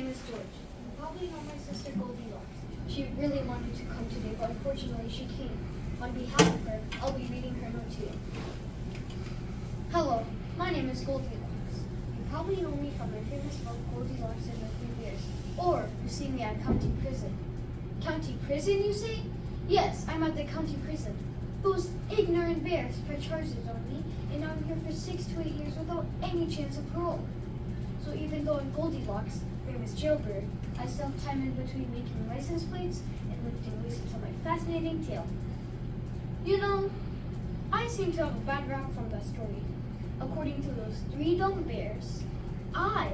name is George. You probably know my sister Goldilocks. She really wanted to come today, but unfortunately she came. On behalf of her, I'll be reading her note to you. Hello, my name is Goldilocks. You probably know me from my famous book, Goldilocks and the Three Bears. Or you see me at county prison. County prison, you say? Yes, I'm at the county prison. Those ignorant bears press charges on me, and I'm here for 6 to 8 years without any chance of parole. So even though I'm Goldilocks, famous jailbird, I still have time in between making license plates and lifting weights until my fascinating tale. You know, I seem to have a bad rap from that story. According to those 3 dumb bears, I,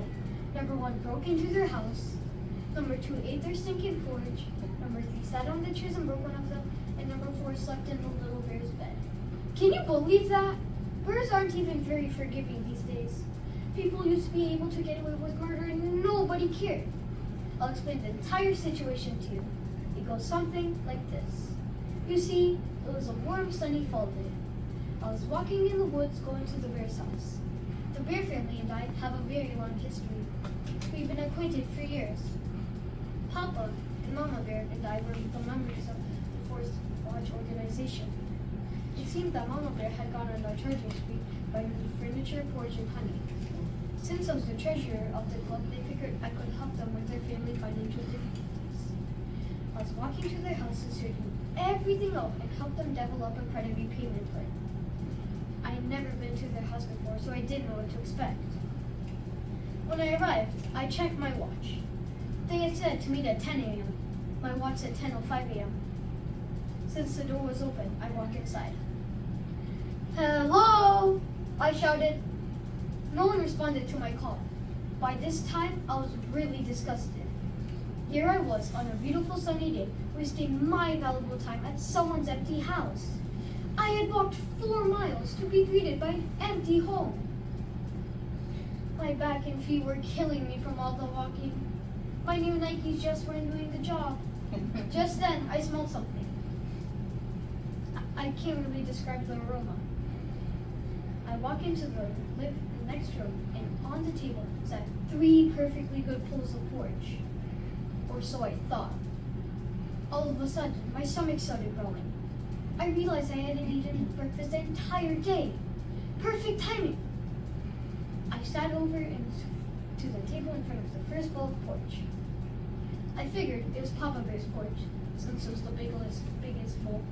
number 1, broke into their house, number 2, ate their stinking porridge, number 3, sat on the chairs and broke one of them, and number 4, slept in the little bear's bed. Can you believe that? Bears aren't even very forgiving these days. People used to be able to get away with murder and nobody cared. I'll explain the entire situation to you. It goes something like this. You see, it was a warm, sunny fall day. I was walking in the woods going to the bear's house. The bear family and I have a very long history. We've been acquainted for years. Papa and Mama Bear and I were the members of the Forest Watch organization. It seemed that Mama Bear had gone on a charging spree by furniture, porridge, and honey. Since I was the treasurer of the club, they figured I could help them with their family financial difficulties. I was walking to their house to straighten everything out and help them develop a credit repayment plan. I had never been to their house before, so I didn't know what to expect. When I arrived, I checked my watch. They had said to meet at 10 a.m. My watch said 10:05 a.m. Since the door was open, I walked inside. Hello! I shouted. No one responded to my call. By this time, I was really disgusted. Here I was on a beautiful sunny day, wasting my valuable time at someone's empty house. I had walked 4 miles to be greeted by an empty home. My back and feet were killing me from all the walking. My new Nikes just weren't doing the job. Just then, I smelled something. I can't really describe the aroma. I walk into the next room, and on the table sat 3 perfectly good pulls of porridge. Or so I thought. All of a sudden, my stomach started growling. I realized I hadn't eaten breakfast the entire day. Perfect timing. I sat over to the table in front of the first bowl of porridge. I figured it was Papa Bear's porridge, since it was the biggest bowl.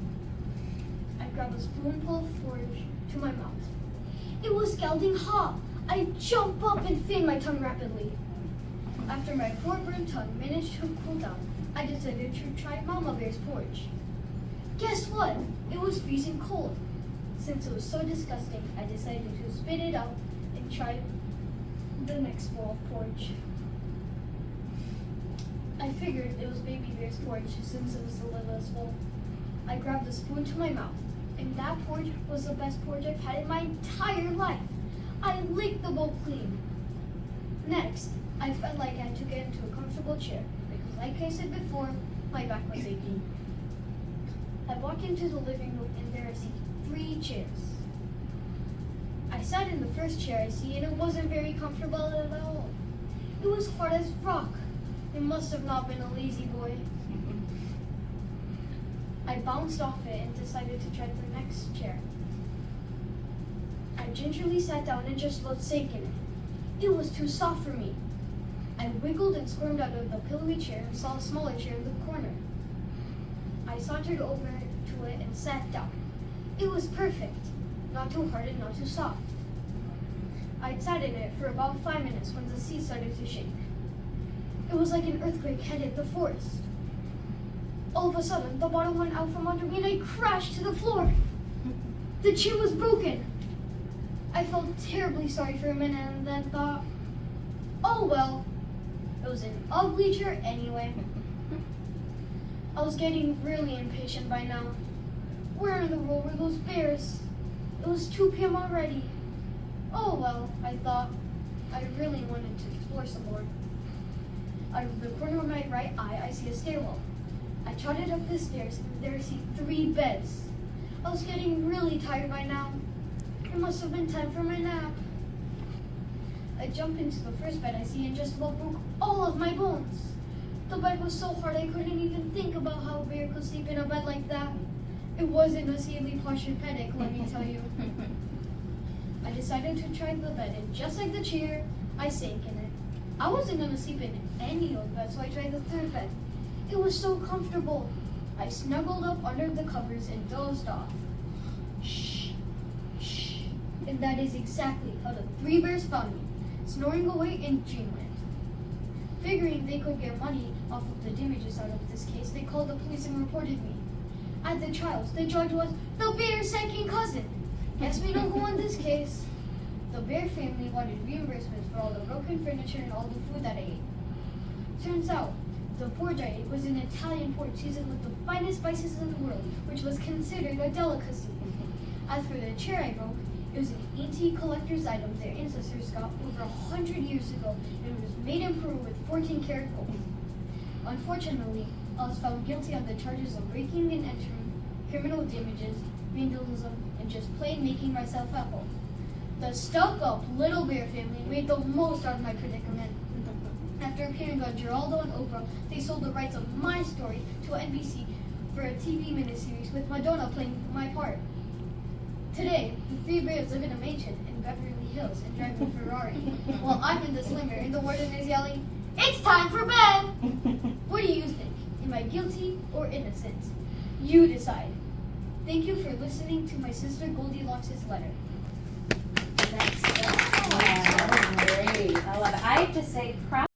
I grabbed a spoonful of porridge to my mouth. It was scalding hot. I jumped up and fanned my tongue rapidly. After my poor burnt tongue managed to cool down, I decided to try Mama Bear's porridge. Guess what? It was freezing cold. Since it was so disgusting, I decided to spit it out and try the next bowl of porridge. I figured it was Baby Bear's porridge since it was the littlest bowl. I grabbed a spoon to my mouth, and that porridge was the best porridge I've had in my entire life. I licked the bowl clean. Next, I felt like I had to get into a comfortable chair because, like I said before, my back was aching. I walked into the living room and there I see 3 chairs. I sat in the first chair I see and it wasn't very comfortable at all. It was hard as rock. It must have not been a lazy boy. I bounced off it and decided to try the next chair. I gingerly sat down and just let sink in it. It was too soft for me. I wiggled and squirmed out of the pillowy chair and saw a smaller chair in the corner. I sauntered over to it and sat down. It was perfect. Not too hard and not too soft. I'd sat in it for about 5 minutes when the seat started to shake. It was like an earthquake had hit the forest. All of a sudden, the bottom went out from under me and I crashed to the floor. The chair was broken. I felt terribly sorry for a minute and then thought, oh well, it was an ugly chair anyway. I was getting really impatient by now. Where in the world were those bears? It was 2 p.m. already. Oh well, I thought. I really wanted to explore some more. Out of the corner of my right eye, I see a stairwell. I trotted up the stairs and there I see 3 beds. I was getting really tired by now. It must have been time for my nap. I jumped into the first bed I see and just about broke all of my bones. The bed was so hard I couldn't even think about how a bear could sleep in a bed like that. It wasn't a seemly posturepedic, let me tell you. I decided to try the bed, and just like the chair, I sank in it. I wasn't going to sleep in any old bed, so I tried the third bed. It was so comfortable. I snuggled up under the covers and dozed off. Shh, shh. And that is exactly how the three bears found me, snoring away in dreamland. Figuring they could get money off of the damages out of this case, they called the police and reported me. At the trials, the judge was the bear's second cousin. Guess we don't go on this case. The bear family wanted reimbursements for all the broken furniture and all the food that I ate. Turns out, the porridge I ate was an Italian porridge seasoned with the finest spices in the world, which was considered a delicacy. As for the chair I broke, it was an antique collector's item their ancestors got over 100 years ago, and it was made in Peru with 14-karat gold. Unfortunately, I was found guilty on the charges of breaking and entering, criminal damages, vandalism, and just plain making myself at home. The stuck-up little bear family made the most out of my predicament. After appearing on Geraldo and Oprah, they sold the rights of my story to NBC for a TV miniseries with Madonna playing my part. Today, the three bears live in a mansion in Beverly Hills and drive a Ferrari, while I'm in the slimmer and the warden is yelling, "It's time for bed!" What do you think? Am I guilty or innocent? You decide. Thank you for listening to my sister Goldilocks' letter. That was great. I love it. I have to say, proud.